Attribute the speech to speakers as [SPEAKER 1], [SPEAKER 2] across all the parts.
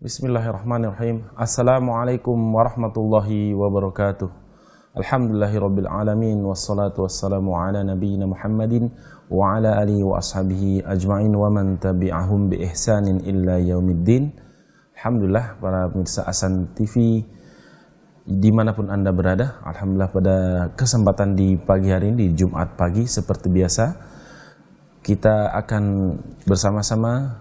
[SPEAKER 1] Bismillahirrahmanirrahim. Assalamualaikum warahmatullahi wabarakatuh. Alhamdulillahirabbil alamin wassalatu wassalamu ala nabiyyina Muhammadin wa ala alihi wa ashabihi ajma'in wa man tabi'ahum bi ihsanin illa yaumiddin. Alhamdulillah para pemirsa Ahsan TV dimanapun Anda berada, alhamdulillah pada kesempatan di pagi hari ini, di Jumat pagi seperti biasa, kita akan bersama-sama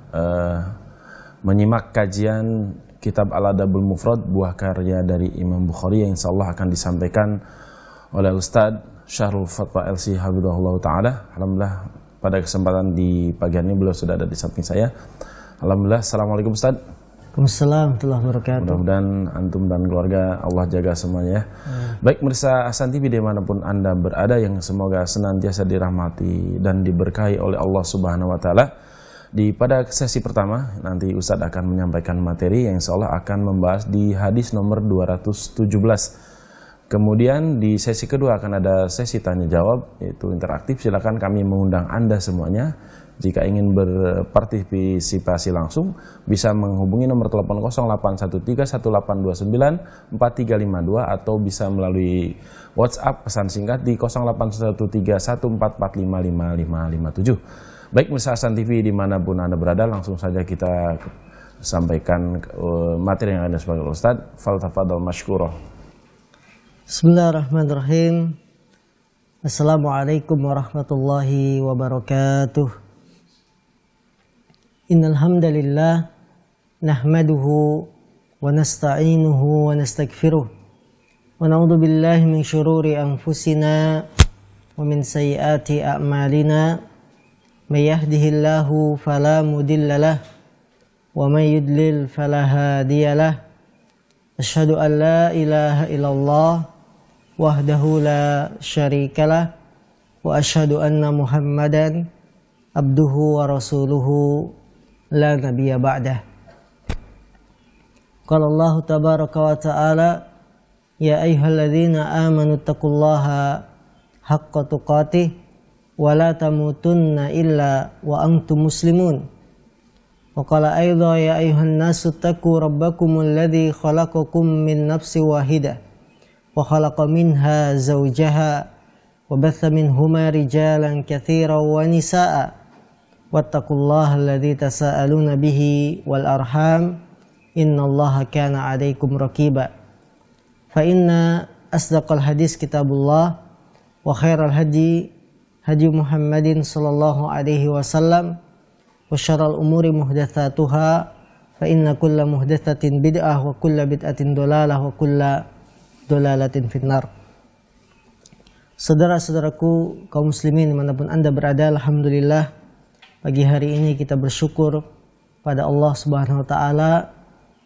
[SPEAKER 1] menyimak kajian kitab Al-Adabul Mufrad, buah karya dari Imam Bukhari yang insyaallah akan disampaikan oleh Ustadz Syahrul Fatwa LC Hafizahullah Ta'ala. Alhamdulillah pada kesempatan di pagi hari ini beliau sudah ada di samping saya. Alhamdulillah. Assalamualaikum Ustadz.
[SPEAKER 2] Waalaikumsalam warahmatullahi wabarakatuh.
[SPEAKER 1] Mudah-mudahan antum dan keluarga Allah jaga semuanya. Baik pemirsa Ahsan TV dimanapun Anda berada, yang semoga senantiasa dirahmati dan diberkahi oleh Allah Subhanahu Wa Ta'ala. Pada sesi pertama nanti Ustadz akan menyampaikan materi yang insyaallah akan membahas di hadis nomor 217. Kemudian di sesi kedua akan ada sesi tanya jawab, yaitu interaktif. Silakan kami mengundang Anda semuanya, jika ingin berpartisipasi langsung bisa menghubungi nomor telepon 081318294352 atau bisa melalui WhatsApp pesan singkat di 081314455557. Baik pemirsa Ahsan TV dimanapun Anda berada, langsung saja kita sampaikan materi yang ada sebagai Ustadz. Faltafadhal mashkurah.
[SPEAKER 2] Bismillahirrahmanirrahim. Assalamualaikum warahmatullahi wabarakatuh. Innal hamdalillah nahmaduhu wa nasta'inuhu wa nastaghfiruh wa na'udzu billahi min syururi anfusina wa min sayyiati a'malina. May yahdihillahu fala mudilla lah wa may yudlil fala hadiya lah. Asyhadu an la ilaha illallah wahdahu la syarikalah wa asyhadu anna Muhammadan abduhu wa rasuluhu la nabiyya ba'dah. Qala Allah tabaraka wa ta'ala, ya ayyuhalladzina amanu taqullaha haqqa tuqatih wa la tamutunna illa wa antum muslimun. Wa qala aidha ya ayyuhan nasu taqu rabbakumul ladzi khalaqakum min nafsin wahidah wa khalaqa minha zawjaha wa batha minhuma rijalan katsiran wa nisaa'a wattaqullaha alladzi tasaaluna bihi wal arham innallaha kana 'alaikum raqiba. Fa inna asdaqal hadis kitabullah wa khairal hadi hadi Muhammadin sallallahu alaihi wasallam wa syarrul umuri muhdatsatuha fa inna kulla muhdatsatin bid'ah wa kulla bid'atin dhalalah wa kulla dhalalatin finnar. Saudara-saudaraku kaum muslimin dimanapun Anda berada, alhamdulillah pagi hari ini kita bersyukur pada Allah Subhanahu wa Ta'ala,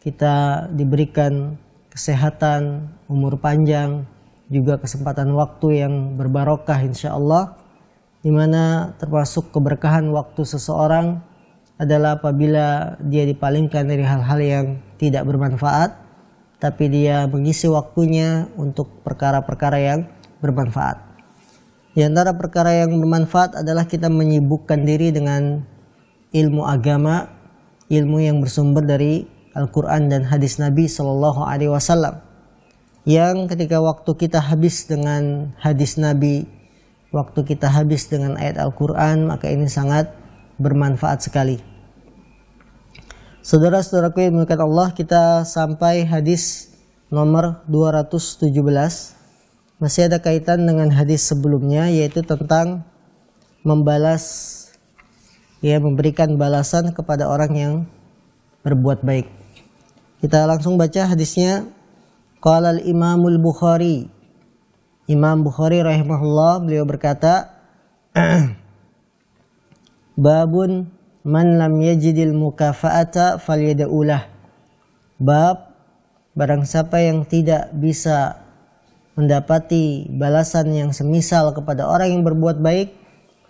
[SPEAKER 2] kita diberikan kesehatan, umur panjang, juga kesempatan waktu yang berbarokah insyaallah, di mana termasuk keberkahan waktu seseorang adalah apabila dia dipalingkan dari hal-hal yang tidak bermanfaat, tapi dia mengisi waktunya untuk perkara-perkara yang bermanfaat. Di antara perkara yang bermanfaat adalah kita menyibukkan diri dengan ilmu agama, ilmu yang bersumber dari Al-Quran dan hadis Nabi Sallallahu Alaihi Wasallam, yang ketika waktu kita habis dengan hadis Nabi, waktu kita habis dengan ayat Al-Quran, maka ini sangat bermanfaat sekali. Saudara-saudaraku yang dimuliakan Allah, kita sampai hadis nomor 217. Masih ada kaitan dengan hadis sebelumnya, yaitu tentang memberikan balasan kepada orang yang berbuat baik. Kita langsung baca hadisnya. Qala al-Imamul Bukhari, Imam Bukhari rahimahullah, beliau berkata, babun man lam yajidil mukafa'ata falyada'ulah. Bab barang siapa yang tidak bisa mendapati balasan yang semisal kepada orang yang berbuat baik,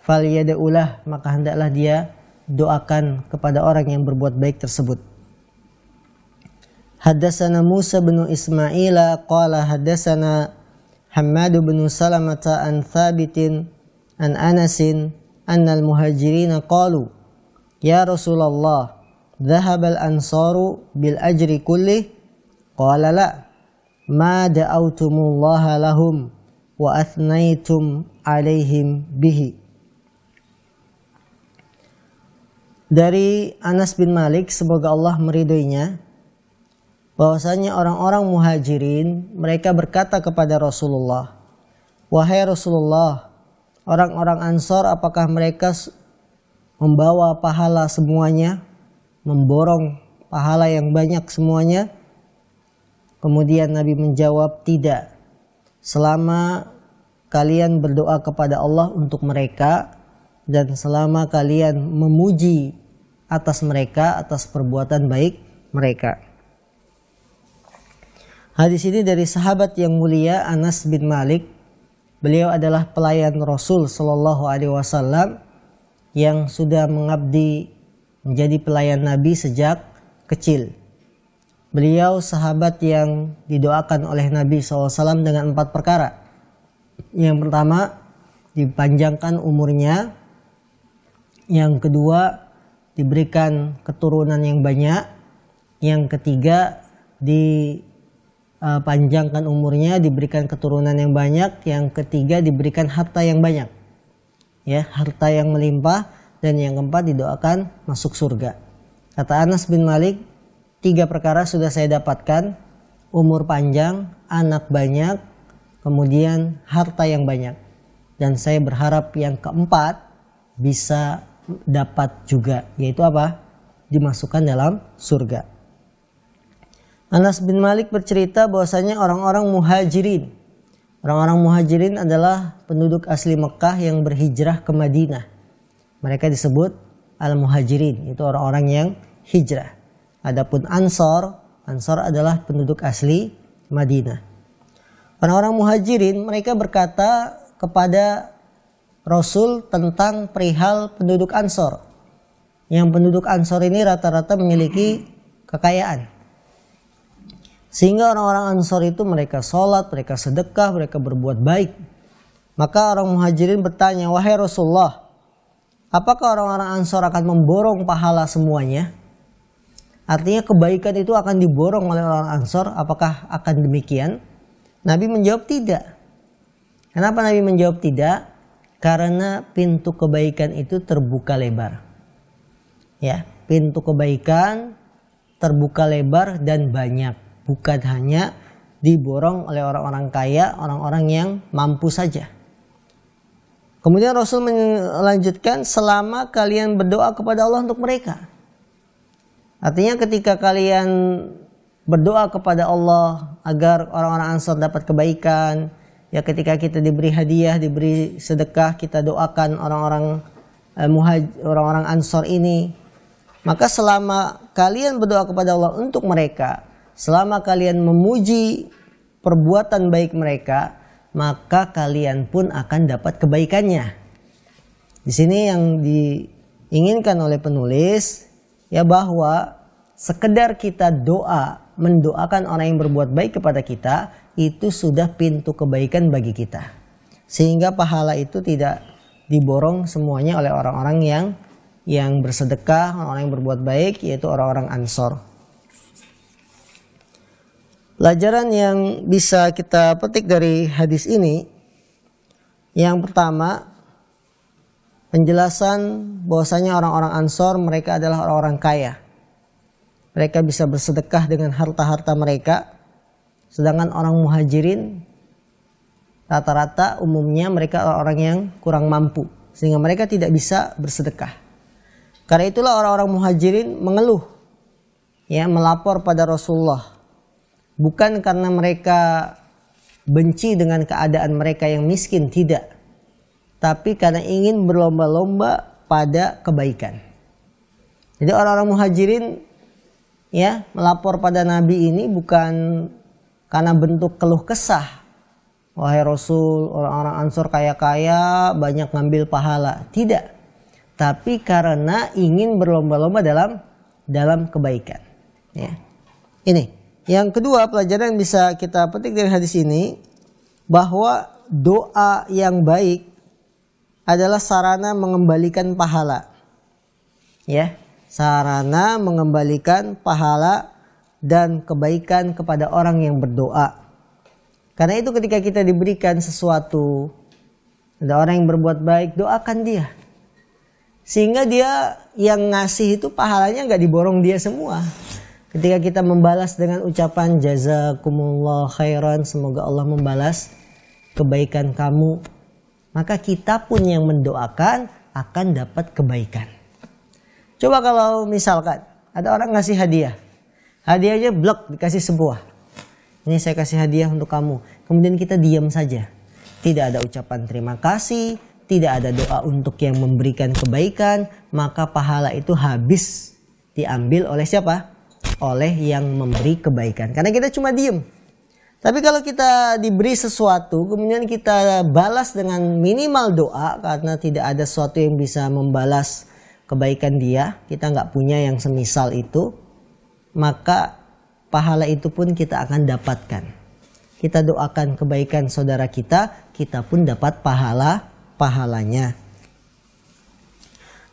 [SPEAKER 2] falyada'ulah, maka hendaklah dia doakan kepada orang yang berbuat baik tersebut. Haddatsana Musa bin Ismail qala haddatsana Hammad bin Salamata an Thabitin an Anasin annal muhajirin qalu ya Rasulullah dhahabal ansaru bil ajri kullih? Qala la, ma da'autumullaha lahum wa athnaitum alaihim bihi. Dari Anas bin Malik, semoga Allah meridhoinya, bahwasanya orang-orang muhajirin mereka berkata kepada Rasulullah, wahai Rasulullah, orang-orang Ansor apakah mereka membawa pahala semuanya, memborong pahala yang banyak semuanya? Kemudian Nabi menjawab, tidak, selama kalian berdoa kepada Allah untuk mereka dan selama kalian memuji atas mereka, atas perbuatan baik mereka. Hadis ini dari sahabat yang mulia Anas bin Malik. Beliau adalah pelayan Rasul Shallallahu Alaihi Wasallam yang sudah mengabdi menjadi pelayan Nabi sejak kecil. Beliau sahabat yang didoakan oleh Nabi SAW dengan 4 perkara. Yang pertama, dipanjangkan umurnya. Yang kedua, diberikan keturunan yang banyak. Yang ketiga, dipanjangkan umurnya, diberikan keturunan yang banyak. Yang ketiga, diberikan harta yang banyak, ya, harta yang melimpah. Dan yang keempat, didoakan masuk surga. Kata Anas bin Malik, 3 perkara sudah saya dapatkan: umur panjang, anak banyak, kemudian harta yang banyak. Dan saya berharap yang keempat bisa dapat juga, yaitu apa? Dimasukkan dalam surga. Anas bin Malik bercerita bahwasanya orang-orang muhajirin. Orang-orang muhajirin adalah penduduk asli Mekah yang berhijrah ke Madinah. Mereka disebut al-muhajirin, itu orang-orang yang hijrah. Adapun Ansor adalah penduduk asli Madinah. Orang-orang muhajirin mereka berkata kepada Rasul tentang perihal penduduk Ansor. Yang penduduk Ansor ini rata-rata memiliki kekayaan. Sehingga orang-orang Ansor itu mereka sholat, mereka sedekah, mereka berbuat baik. Maka orang muhajirin bertanya, wahai Rasulullah, apakah orang-orang Ansor akan memborong pahala semuanya? Artinya kebaikan itu akan diborong oleh orang Ansor, apakah akan demikian? Nabi menjawab tidak. Kenapa Nabi menjawab tidak? Karena pintu kebaikan itu terbuka lebar. Ya, pintu kebaikan terbuka lebar dan banyak. Bukan hanya diborong oleh orang-orang kaya, orang-orang yang mampu saja. Kemudian Rasul melanjutkan, selama kalian berdoa kepada Allah untuk mereka. Artinya ketika kalian berdoa kepada Allah agar orang-orang Ansor dapat kebaikan, ya ketika kita diberi hadiah, diberi sedekah, kita doakan orang-orang Ansor ini. Maka selama kalian berdoa kepada Allah untuk mereka, selama kalian memuji perbuatan baik mereka, maka kalian pun akan dapat kebaikannya. Di sini yang diinginkan oleh penulis, ya, bahwa sekedar kita mendoakan orang yang berbuat baik kepada kita, itu sudah pintu kebaikan bagi kita. Sehingga pahala itu tidak diborong semuanya oleh orang-orang yang bersedekah, orang yang berbuat baik, yaitu orang-orang Ansor. Pelajaran yang bisa kita petik dari hadis ini, yang pertama, penjelasan bahwasanya orang-orang Ansor mereka adalah orang-orang kaya. Mereka bisa bersedekah dengan harta-harta mereka. Sedangkan orang muhajirin rata-rata umumnya mereka orang yang kurang mampu, sehingga mereka tidak bisa bersedekah. Karena itulah orang-orang muhajirin mengeluh, ya, melapor pada Rasulullah. Bukan karena mereka benci dengan keadaan mereka yang miskin, tidak. Tapi karena ingin berlomba-lomba pada kebaikan. Jadi orang-orang muhajirin, ya, melapor pada Nabi ini bukan karena bentuk keluh kesah. Wahai Rasul, orang-orang Ansor kaya-kaya, banyak ngambil pahala. Tidak. Tapi karena ingin berlomba-lomba dalam kebaikan. Ya. Ini. Yang kedua, pelajaran yang bisa kita petik dari hadis ini, bahwa doa yang baik adalah sarana mengembalikan pahala. Ya. sarana mengembalikan pahala dan kebaikan kepada orang yang berdoa. Karena itu ketika kita diberikan sesuatu, ada orang yang berbuat baik, doakan dia. Sehingga dia yang ngasih itu pahalanya nggak diborong dia semua. Ketika kita membalas dengan ucapan jazakumullah khairan, semoga Allah membalas kebaikan kamu, maka kita pun yang mendoakan akan dapat kebaikan. Coba kalau misalkan ada orang ngasih hadiah, hadiahnya blok dikasih sebuah. Ini saya kasih hadiah untuk kamu. Kemudian kita diam saja. Tidak ada ucapan terima kasih, tidak ada doa untuk yang memberikan kebaikan, maka pahala itu habis diambil oleh siapa? Oleh yang memberi kebaikan. Karena kita cuma diam. Tapi kalau kita diberi sesuatu, kemudian kita balas dengan minimal doa, karena tidak ada sesuatu yang bisa membalas kebaikan dia, kita nggak punya yang semisal itu, maka pahala itu pun kita akan dapatkan. Kita doakan kebaikan saudara kita, kita pun dapat pahalanya.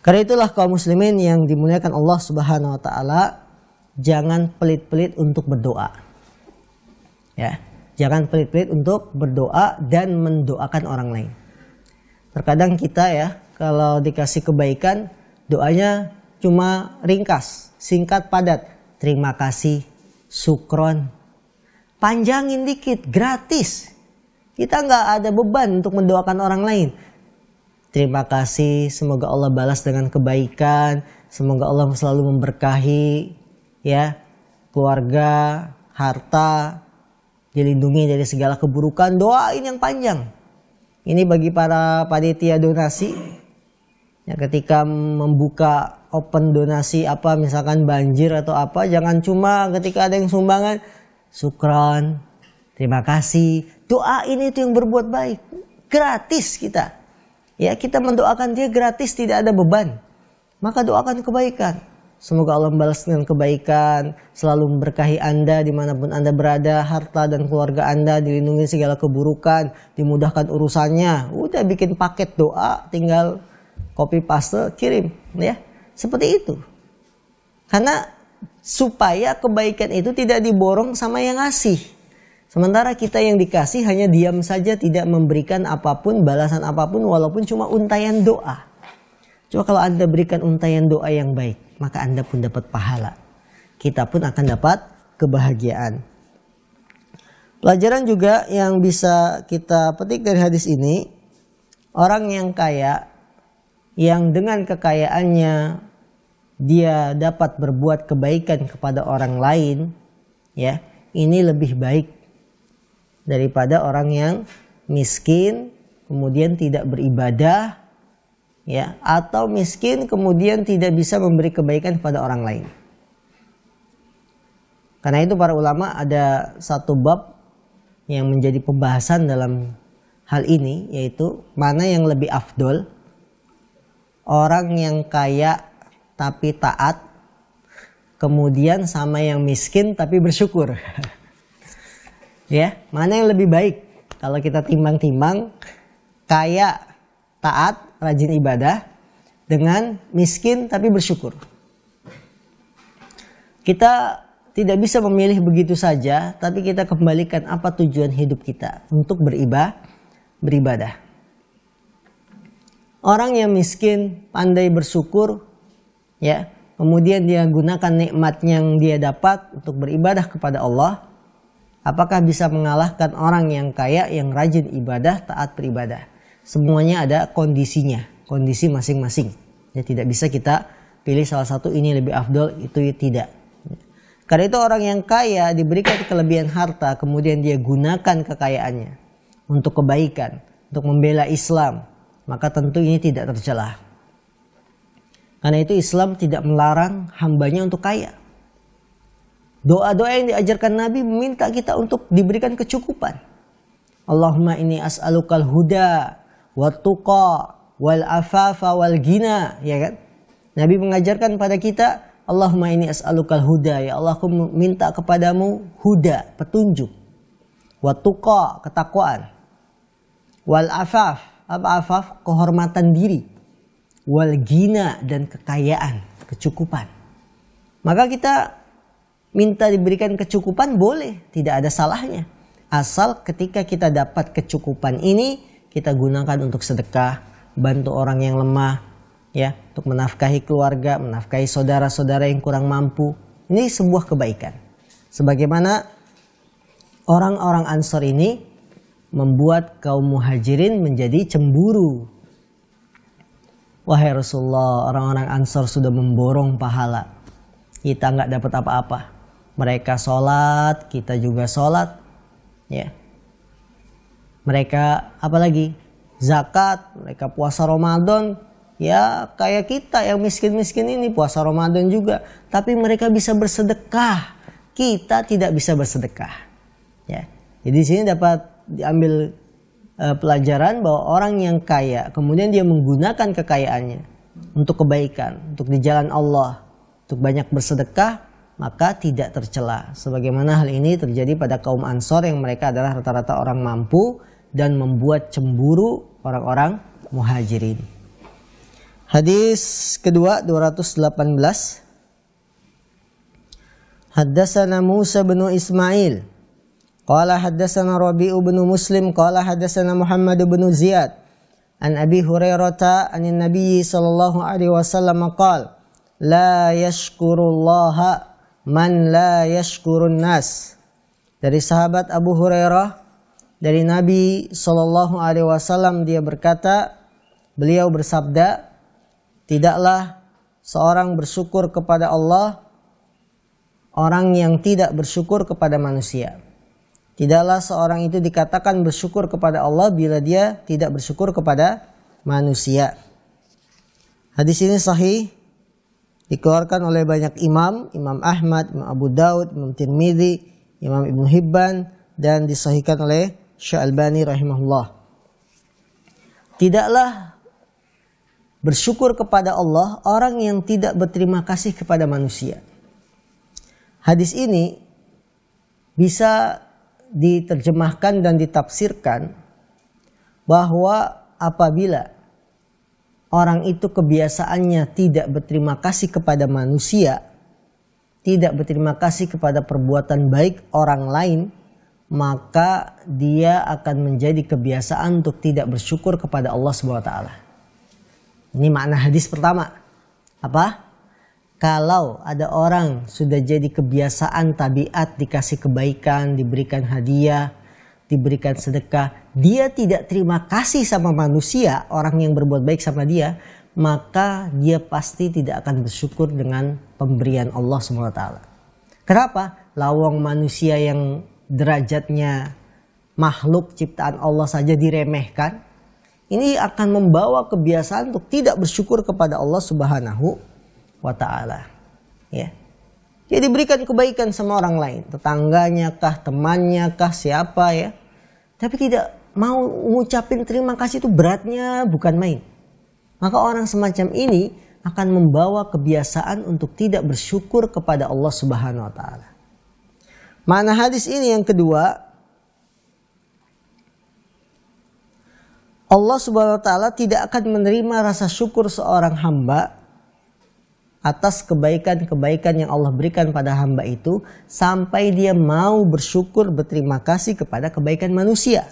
[SPEAKER 2] Karena itulah kaum muslimin yang dimuliakan Allah Subhanahu wa taala, jangan pelit-pelit untuk berdoa. Ya, jangan pelit-pelit untuk berdoa dan mendoakan orang lain. Terkadang kita ya, kalau dikasih kebaikan, doanya cuma ringkas, singkat, padat. Terima kasih, syukron. Panjangin dikit, gratis. Kita nggak ada beban untuk mendoakan orang lain. Terima kasih, semoga Allah balas dengan kebaikan, semoga Allah selalu memberkahi ya keluarga, harta, dilindungi dari segala keburukan. Doain yang panjang. Ini bagi para panitia donasi. Ya, ketika membuka open donasi apa, misalkan banjir atau apa, jangan cuma ketika ada yang sumbangan, syukran, terima kasih. Doain itu yang berbuat baik. Gratis kita. Ya, kita mendoakan dia gratis, tidak ada beban. Maka doakan kebaikan. Semoga Allah membalas dengan kebaikan, selalu memberkahi Anda dimanapun Anda berada, harta dan keluarga Anda dilindungi segala keburukan, dimudahkan urusannya. Udah bikin paket doa, tinggal copy paste, kirim. Ya, seperti itu. Karena supaya kebaikan itu tidak diborong sama yang ngasih. Sementara kita yang dikasih hanya diam saja, tidak memberikan apapun, balasan apapun, walaupun cuma untayan doa. Coba kalau Anda berikan untayan doa yang baik, maka Anda pun dapat pahala. Kita pun akan dapat kebahagiaan. Pelajaran juga yang bisa kita petik dari hadis ini, orang yang kaya, yang dengan kekayaannya dia dapat berbuat kebaikan kepada orang lain, ya, ini lebih baik daripada orang yang miskin kemudian tidak beribadah, ya, atau miskin kemudian tidak bisa memberi kebaikan kepada orang lain. Karena itu para ulama ada satu bab yang menjadi pembahasan dalam hal ini, yaitu mana yang lebih afdol, orang yang kaya tapi taat, kemudian sama yang miskin tapi bersyukur. Ya, mana yang lebih baik? Kalau kita timbang-timbang, kaya, taat, rajin ibadah, dengan miskin tapi bersyukur. Kita tidak bisa memilih begitu saja, tapi kita kembalikan apa tujuan hidup kita untuk beribadah. Orang yang miskin pandai bersyukur, ya, kemudian dia gunakan nikmat yang dia dapat untuk beribadah kepada Allah, apakah bisa mengalahkan orang yang kaya yang rajin ibadah, taat beribadah? Semuanya ada kondisinya, kondisi masing-masing. Ya, tidak bisa kita pilih salah satu ini lebih afdol, itu tidak. Karena itu orang yang kaya diberikan kelebihan harta, kemudian dia gunakan kekayaannya untuk kebaikan, untuk membela Islam, maka tentu ini tidak tercela. Karena itu Islam tidak melarang hambanya untuk kaya. Doa-doa yang diajarkan Nabi meminta kita untuk diberikan kecukupan. Allahumma inni as'alukal huda wat tuqa wal afafa wal ghina, ya kan? Nabi mengajarkan pada kita, Allahumma inni as'alukal huda, ya Allah aku minta kepadamu huda, petunjuk. Wat tuqa, ketakwaan. Wal afaf, apa afaf? Kehormatan diri. Wal ghina, dan kekayaan. kecukupan. Maka kita minta diberikan kecukupan boleh, tidak ada salahnya. Asal ketika kita dapat kecukupan ini, kita gunakan untuk sedekah, bantu orang yang lemah, ya, untuk menafkahi keluarga, menafkahi saudara-saudara yang kurang mampu. Ini sebuah kebaikan. Sebagaimana orang-orang Ansor ini membuat kaum Muhajirin menjadi cemburu. Wahai Rasulullah, orang-orang Ansor sudah memborong pahala. Kita nggak dapat apa-apa. Mereka sholat, kita juga sholat. Ya. Mereka apalagi? Zakat, mereka puasa Ramadan. Ya kayak kita yang miskin-miskin ini puasa Ramadan juga. Tapi mereka bisa bersedekah. Kita tidak bisa bersedekah. Ya. Jadi di sini dapat diambil pelajaran bahwa orang yang kaya kemudian dia menggunakan kekayaannya untuk kebaikan, untuk di jalan Allah, untuk banyak bersedekah, maka tidak tercela. Sebagaimana hal ini terjadi pada kaum Ansor yang mereka adalah rata-rata orang mampu dan membuat cemburu orang-orang Muhajirin. Hadis kedua 218. Haddatsana Musa bin Ismail qala haddatsana Rabi'u bin Muslim qala haddatsana Muhammad bin Ziyad an Abi Hurairah anin Nabi sallallahu alaihi wasallam qala la yashkurullaha man la yashkurun nas. Dari sahabat Abu Hurairah dari Nabi sallallahu alaihi wasallam, dia berkata, beliau bersabda, tidaklah seorang bersyukur kepada Allah orang yang tidak bersyukur kepada manusia. Tidaklah seorang itu dikatakan bersyukur kepada Allah bila dia tidak bersyukur kepada manusia. Hadis ini sahih, dikeluarkan oleh banyak imam, Imam Ahmad, Imam Abu Daud, Imam Tirmidzi, Imam Ibnu Hibban, dan disahihkan oleh Syalbani rahimahullah. Tidaklah bersyukur kepada Allah orang yang tidak berterima kasih kepada manusia. Hadis ini bisa diterjemahkan dan ditafsirkan bahwa apabila orang itu kebiasaannya tidak berterima kasih kepada manusia, tidak berterima kasih kepada perbuatan baik orang lain, maka dia akan menjadi kebiasaan untuk tidak bersyukur kepada Allah Subhanahu wa taala. Ini makna hadis pertama. Apa? Kalau ada orang sudah jadi kebiasaan tabiat dikasih kebaikan, diberikan hadiah, diberikan sedekah, dia tidak terima kasih sama manusia, orang yang berbuat baik sama dia, maka dia pasti tidak akan bersyukur dengan pemberian Allah SWT. Kenapa? Lawang manusia yang derajatnya makhluk ciptaan Allah saja diremehkan, ini akan membawa kebiasaan untuk tidak bersyukur kepada Allah Subhanahu wa ta'ala. Ya. Dia diberikan kebaikan sama orang lain, tetangganya kah, temannya kah, siapa ya. Tapi tidak mau ngucapin terima kasih, itu beratnya bukan main. Maka orang semacam ini akan membawa kebiasaan untuk tidak bersyukur kepada Allah Subhanahu wa taala. Makna hadis ini yang kedua, Allah Subhanahu wa taala tidak akan menerima rasa syukur seorang hamba atas kebaikan-kebaikan yang Allah berikan pada hamba itu sampai dia mau bersyukur, berterima kasih kepada kebaikan manusia.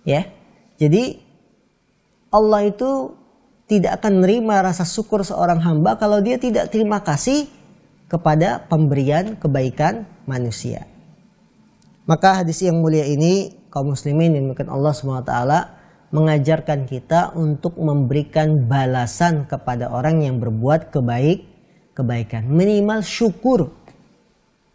[SPEAKER 2] Ya. Jadi Allah itu tidak akan menerima rasa syukur seorang hamba kalau dia tidak terima kasih kepada pemberian kebaikan manusia. Maka hadis yang mulia ini, kaum muslimin yang dimuliakan Allah SWT, mengajarkan kita untuk memberikan balasan kepada orang yang berbuat kebaikan. Minimal syukur.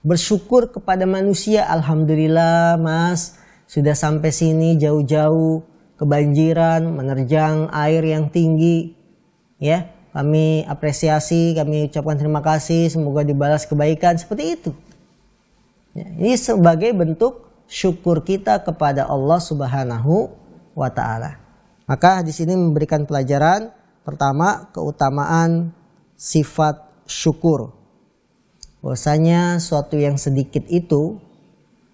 [SPEAKER 2] Bersyukur kepada manusia. Alhamdulillah mas, sudah sampai sini jauh-jauh, kebanjiran, menerjang air yang tinggi. Ya, kami apresiasi, kami ucapkan terima kasih, semoga dibalas kebaikan. Seperti itu. Ya, ini sebagai bentuk syukur kita kepada Allah Subhanahu wa ta'ala. Maka di sini memberikan pelajaran pertama, keutamaan sifat syukur. Bahwasanya suatu yang sedikit itu,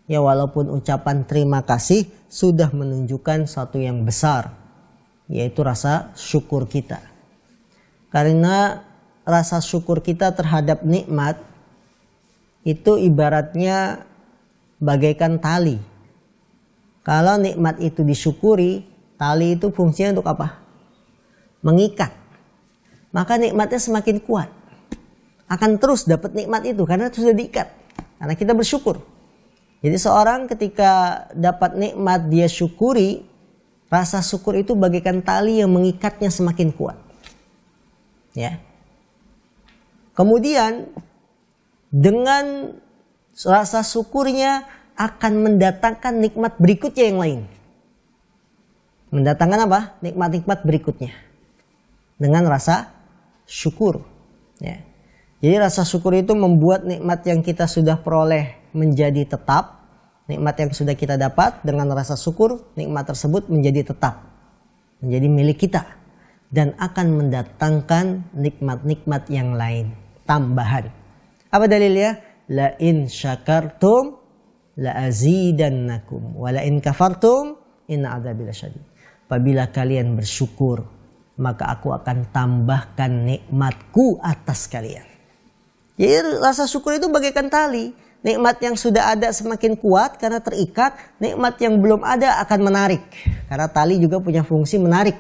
[SPEAKER 2] ya walaupun ucapan terima kasih sudah menunjukkan suatu yang besar, yaitu rasa syukur kita. Karena rasa syukur kita terhadap nikmat itu ibaratnya bagaikan tali. Kalau nikmat itu disyukuri, tali itu fungsinya untuk apa? Mengikat. Maka nikmatnya semakin kuat. Akan terus dapat nikmat itu karena sudah diikat. Karena kita bersyukur. Jadi seorang ketika dapat nikmat dia syukuri, rasa syukur itu bagaikan tali yang mengikatnya semakin kuat. Ya. Kemudian dengan rasa syukurnya akan mendatangkan nikmat berikutnya yang lain. Mendatangkan apa? Nikmat-nikmat berikutnya. Dengan rasa syukur. Ya. Jadi rasa syukur itu membuat nikmat yang kita sudah peroleh menjadi tetap. Nikmat yang sudah kita dapat dengan rasa syukur, nikmat tersebut menjadi tetap. Menjadi milik kita. Dan akan mendatangkan nikmat-nikmat yang lain. Tambahan. Apa dalilnya? La in syakartum la azidannakum wa la in kafartum inna adzabi lasyadid. Apabila kalian bersyukur, maka aku akan tambahkan nikmatku atas kalian. Jadi rasa syukur itu bagaikan tali. Nikmat yang sudah ada semakin kuat karena terikat, nikmat yang belum ada akan menarik. Karena tali juga punya fungsi menarik.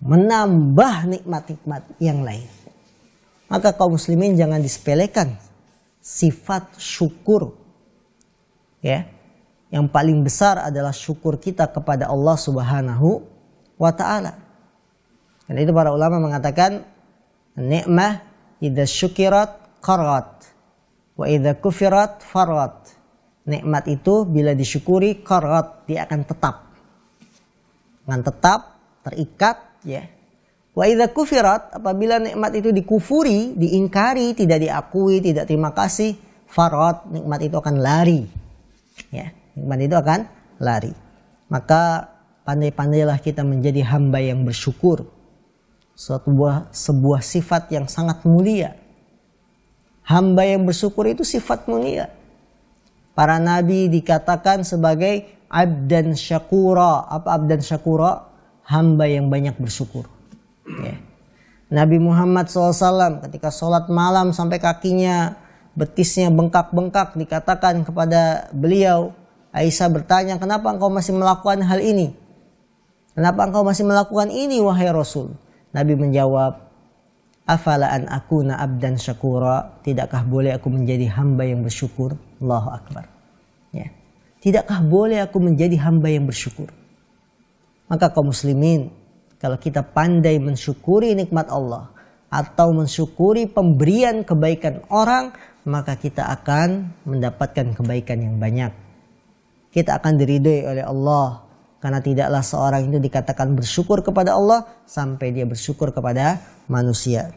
[SPEAKER 2] Menambah nikmat-nikmat yang lain. Maka kaum muslimin jangan disepelekan sifat syukur. Ya. Yang paling besar adalah syukur kita kepada Allah Subhanahu wa taala. Karena itu para ulama mengatakan nikmah idza syukirat qarat wa idza kufirat farat. Nikmat itu bila disyukuri qarat, dia akan tetap. Akan tetap terikat, ya. Wa idza kufirat, apabila nikmat itu dikufuri, diingkari, tidak diakui, tidak terima kasih, farat, nikmat itu akan lari. Ya, nikmat itu akan lari. Maka pandai-pandailah kita menjadi hamba yang bersyukur. Sebuah sifat yang sangat mulia. Hamba yang bersyukur itu sifat mulia. Para nabi dikatakan sebagai abdan syakura. Apa abdan syakura? Hamba yang banyak bersyukur. Ya. Nabi Muhammad SAW ketika sholat malam sampai kakinya, betisnya bengkak-bengkak, dikatakan kepada beliau, Aisyah bertanya, kenapa engkau masih melakukan hal ini? Kenapa engkau masih melakukan ini wahai Rasul? Nabi menjawab, afala an akuna abdan syakura, tidakkah boleh aku menjadi hamba yang bersyukur? Allahu Akbar. Ya. Tidakkah boleh aku menjadi hamba yang bersyukur? Maka kaum muslimin, kalau kita pandai mensyukuri nikmat Allah atau mensyukuri pemberian kebaikan orang, maka kita akan mendapatkan kebaikan yang banyak. Kita akan diridhoi oleh Allah. Karena tidaklah seorang itu dikatakan bersyukur kepada Allah sampai dia bersyukur kepada manusia.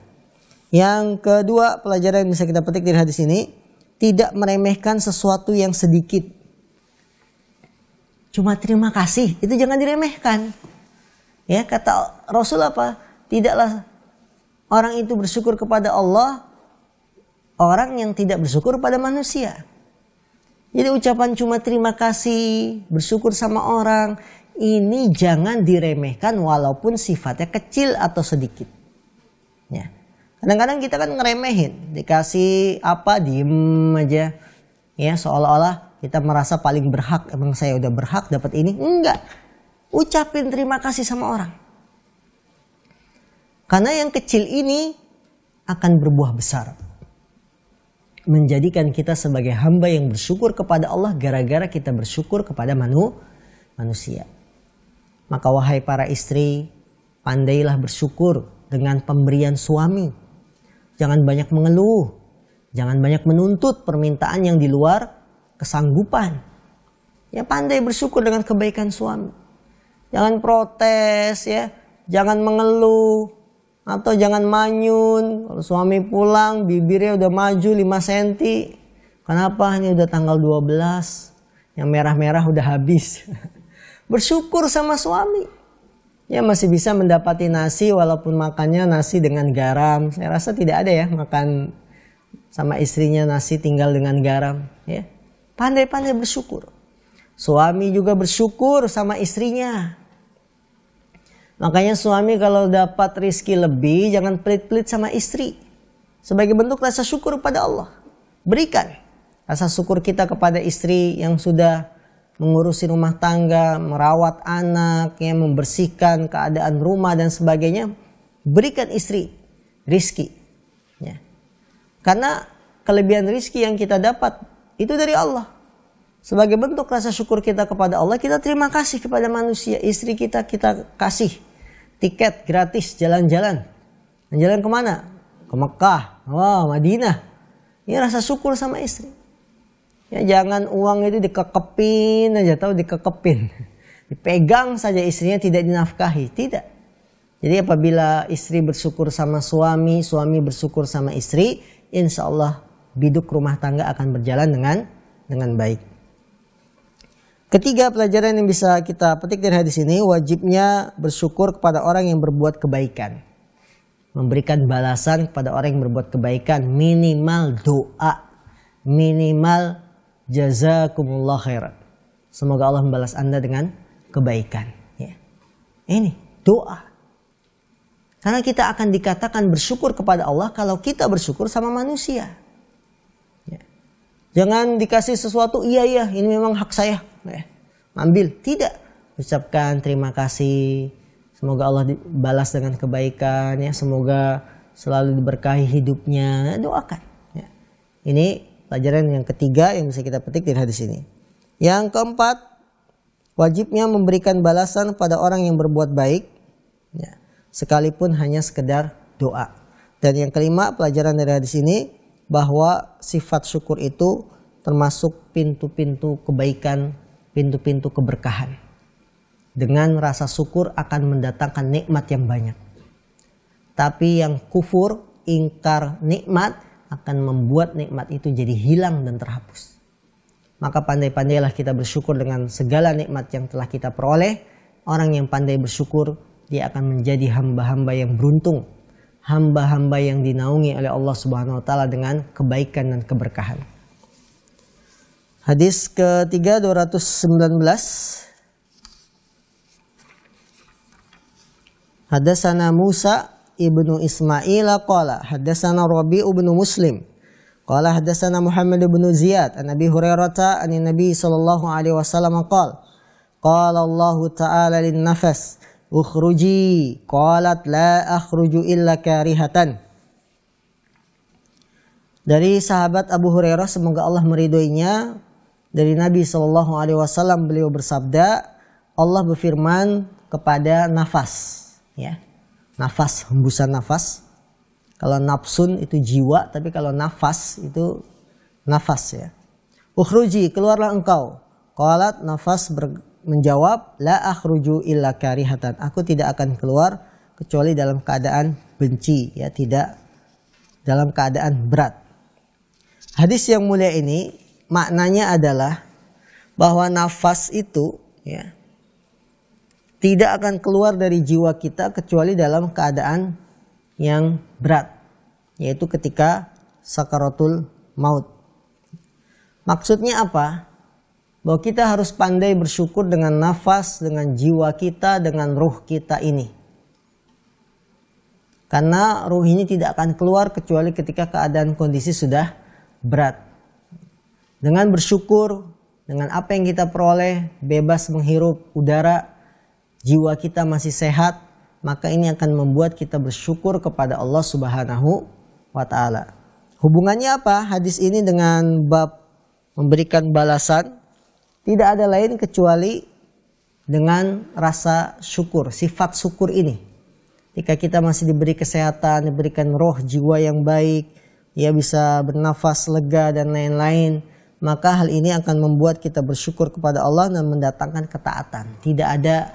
[SPEAKER 2] Yang kedua, pelajaran yang bisa kita petik dari hadis ini, tidak meremehkan sesuatu yang sedikit. Cuma terima kasih, itu jangan diremehkan. Ya, kata Rasul apa? Tidaklah orang itu bersyukur kepada Allah, orang yang tidak bersyukur pada manusia. Jadi ucapan cuma terima kasih, bersyukur sama orang, ini jangan diremehkan walaupun sifatnya kecil atau sedikit. Ya. Kadang-kadang kita kan ngeremehin, dikasih apa diem aja. Ya, seolah-olah kita merasa paling berhak, emang saya udah berhak dapat ini. Enggak. Ucapin terima kasih sama orang. Karena yang kecil ini akan berbuah besar. Menjadikan kita sebagai hamba yang bersyukur kepada Allah gara-gara kita bersyukur kepada manusia. Maka wahai para istri, pandailah bersyukur dengan pemberian suami. Jangan banyak mengeluh. Jangan banyak menuntut permintaan yang di luar kesanggupan. Ya, pandai bersyukur dengan kebaikan suami. Jangan protes, ya. Jangan mengeluh. Atau jangan manyun. Kalau suami pulang bibirnya udah maju 5 cm. Kenapa? Ini udah tanggal 12. Yang merah-merah udah habis. Bersyukur sama suami. Ya, masih bisa mendapati nasi walaupun makannya nasi dengan garam. Saya rasa tidak ada ya makan sama istrinya nasi tinggal dengan garam. Ya. Pandai-pandai bersyukur. Suami juga bersyukur sama istrinya. Makanya suami kalau dapat rizki lebih, jangan pelit-pelit sama istri. Sebagai bentuk rasa syukur kepada Allah. Berikan rasa syukur kita kepada istri yang sudah mengurusi rumah tangga, merawat anak, yang membersihkan keadaan rumah dan sebagainya. Berikan istri rizki. Ya. Karena kelebihan rizki yang kita dapat itu dari Allah. Sebagai bentuk rasa syukur kita kepada Allah, kita terima kasih kepada manusia. Istri kita kasih tiket gratis jalan-jalan. Jalan kemana? Ke Mekah, Madinah. Ini rasa syukur sama istri. Ya, jangan uang itu dikekepin aja, tahu dikekepin. Dipegang saja istrinya, tidak dinafkahi. Tidak. Jadi apabila istri bersyukur sama suami, suami bersyukur sama istri, insya Allah biduk rumah tangga akan berjalan dengan baik. Ketiga pelajaran yang bisa kita petik dari hadis ini, wajibnya bersyukur kepada orang yang berbuat kebaikan. Memberikan balasan kepada orang yang berbuat kebaikan, minimal doa, minimal jazakumullah khairan. Semoga Allah membalas Anda dengan kebaikan. Ya. Ini doa. Karena kita akan dikatakan bersyukur kepada Allah kalau kita bersyukur sama manusia. Ya. Jangan dikasih sesuatu, iya ini memang hak saya. Ambil, tidak. Ucapkan terima kasih. Semoga Allah balas dengan kebaikan. Ya. Semoga selalu diberkahi hidupnya. Doakan. Ya. Ini pelajaran yang ketiga yang bisa kita petik dari hadis ini. Yang keempat, wajibnya memberikan balasan pada orang yang berbuat baik. Ya. Sekalipun hanya sekedar doa. Dan yang kelima, pelajaran dari hadis ini, bahwa sifat syukur itu termasuk pintu-pintu kebaikan, pintu-pintu keberkahan. Dengan rasa syukur akan mendatangkan nikmat yang banyak. Tapi yang kufur, ingkar nikmat, akan membuat nikmat itu jadi hilang dan terhapus. Maka pandai-pandailah kita bersyukur dengan segala nikmat yang telah kita peroleh. Orang yang pandai bersyukur, dia akan menjadi hamba-hamba yang beruntung. Hamba-hamba yang dinaungi oleh Allah Subhanahu wa taala dengan kebaikan dan keberkahan. Hadis ketiga 219. Hadatsana Musa ibnu Ismail qala hadatsana Rabi' ibnu Muslim qala hadatsana Muhammad ibnu Ziyad an Abi Hurairah an Nabi sallallahu alaihi wasallam qala qala Allah ta'ala lin nafas ukhruji qalat la akhruju illa karihatan. Dari sahabat Abu Hurairah, semoga Allah meridhoinya, dari Nabi SAW beliau bersabda, Allah berfirman kepada nafas, ya, nafas, hembusan nafas. Kalau nafsun itu jiwa, tapi kalau nafas itu nafas, ya. Ukhruji, keluarlah engkau. Qalat, nafas menjawab, la akhruju illa karihatan. Aku tidak akan keluar kecuali dalam keadaan benci, ya, tidak dalam keadaan berat. Hadis yang mulia ini maknanya adalah bahwa nafas itu, ya, tidak akan keluar dari jiwa kita kecuali dalam keadaan yang berat, yaitu ketika sakaratul maut. Maksudnya apa? Bahwa kita harus pandai bersyukur dengan nafas, dengan jiwa kita, dengan ruh kita ini. Karena ruh ini tidak akan keluar kecuali ketika keadaan kondisi sudah berat. Dengan bersyukur, dengan apa yang kita peroleh, bebas menghirup udara, jiwa kita masih sehat, maka ini akan membuat kita bersyukur kepada Allah Subhanahu wa ta'ala. Hubungannya apa hadis ini dengan bab memberikan balasan? Tidak ada lain kecuali dengan rasa syukur, sifat syukur ini. Jika kita masih diberi kesehatan, diberikan roh jiwa yang baik, ya, bisa bernafas lega dan lain-lain, maka hal ini akan membuat kita bersyukur kepada Allah dan mendatangkan ketaatan. Tidak ada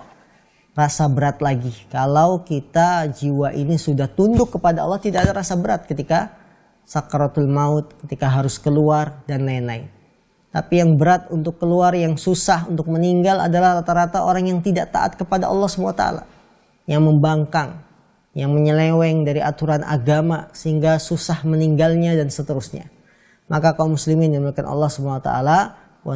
[SPEAKER 2] rasa berat lagi. Kalau kita jiwa ini sudah tunduk kepada Allah, tidak ada rasa berat ketika sakaratul maut, ketika harus keluar dan lain-lain. Tapi yang berat untuk keluar, yang susah untuk meninggal adalah rata-rata orang yang tidak taat kepada Allah SWT. Yang membangkang, yang menyeleweng dari aturan agama sehingga susah meninggalnya dan seterusnya. Maka kaum muslimin yang dimuliakan Allah SWT,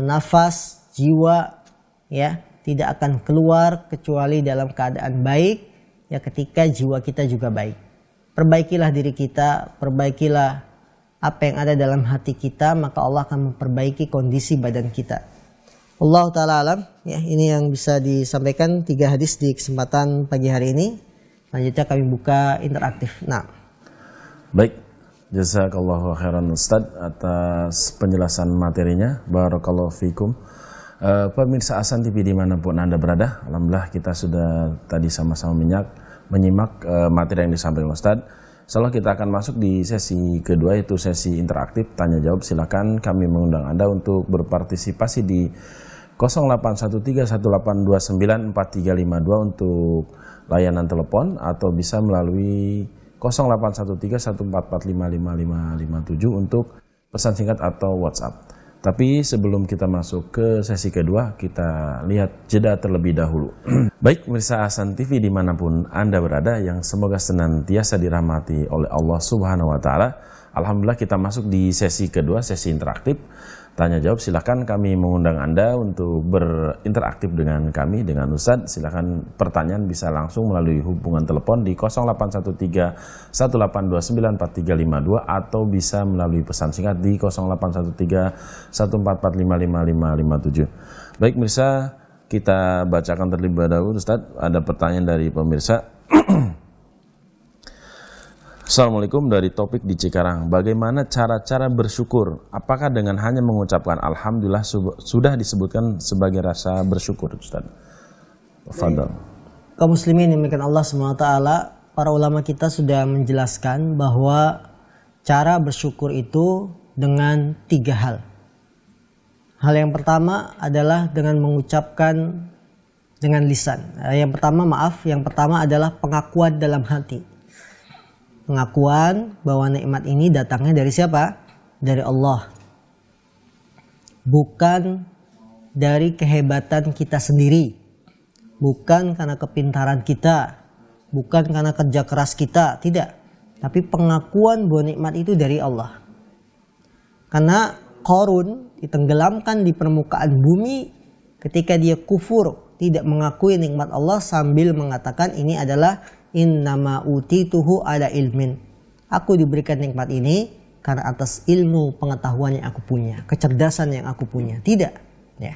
[SPEAKER 2] nafas, jiwa, ya, tidak akan keluar kecuali dalam keadaan baik, ya ketika jiwa kita juga baik. Perbaikilah diri kita, perbaikilah apa yang ada dalam hati kita, maka Allah akan memperbaiki kondisi badan kita. Allah Ta'ala alam, ya ini yang bisa disampaikan 3 hadis di kesempatan pagi hari ini. Lanjutnya kami buka interaktif. Nah,
[SPEAKER 1] baik, jazakallahu khairan Ustadz atas penjelasan materinya. Barakallahu fikum. Pemirsa Ahsan TV dimanapun Anda berada, alhamdulillah kita sudah tadi sama-sama menyimak materi yang disampaikan Ustadz. Insyaallah kita akan masuk di sesi kedua, yaitu sesi interaktif tanya jawab. Silakan kami mengundang Anda untuk berpartisipasi di 081318294352 untuk layanan telepon, atau bisa melalui 081314455557 untuk pesan singkat atau WhatsApp. Tapi sebelum kita masuk ke sesi kedua, kita lihat jeda terlebih dahulu. Baik, pemirsa Ahsan TV dimanapun Anda berada, yang semoga senantiasa dirahmati oleh Allah Subhanahu wa Ta'ala. Alhamdulillah kita masuk di sesi kedua, sesi interaktif tanya jawab. Silakan kami mengundang Anda untuk berinteraksi dengan kami, dengan Ustadz. Silakan pertanyaan bisa langsung melalui hubungan telepon di 081318294352 atau bisa melalui pesan singkat di 081314455557. Baik pemirsa, kita bacakan terlebih dahulu Ustadz. Ada pertanyaan dari pemirsa. Assalamualaikum, dari Topik di Cikarang. Bagaimana cara-cara bersyukur? Apakah dengan hanya mengucapkan Alhamdulillah sudah disebutkan sebagai rasa bersyukur, Ustaz? Fadal.
[SPEAKER 2] Kaum muslimin yang dimuliakan Allah SWT, para ulama kita sudah menjelaskan bahwa cara bersyukur itu dengan 3 hal. Hal yang pertama adalah dengan mengucapkan dengan lisan. Yang pertama adalah pengakuan dalam hati. Pengakuan bahwa nikmat ini datangnya dari siapa? Dari Allah. Bukan dari kehebatan kita sendiri. Bukan karena kepintaran kita. Bukan karena kerja keras kita. Tidak. Tapi pengakuan bahwa nikmat itu dari Allah. Karena Qarun ditenggelamkan di permukaan bumi ketika dia kufur, tidak mengakui nikmat Allah sambil mengatakan ini adalah innama utituhu ala ilmin. Aku diberikan nikmat ini karena atas ilmu pengetahuan yang aku punya, kecerdasan yang aku punya. Tidak, ya.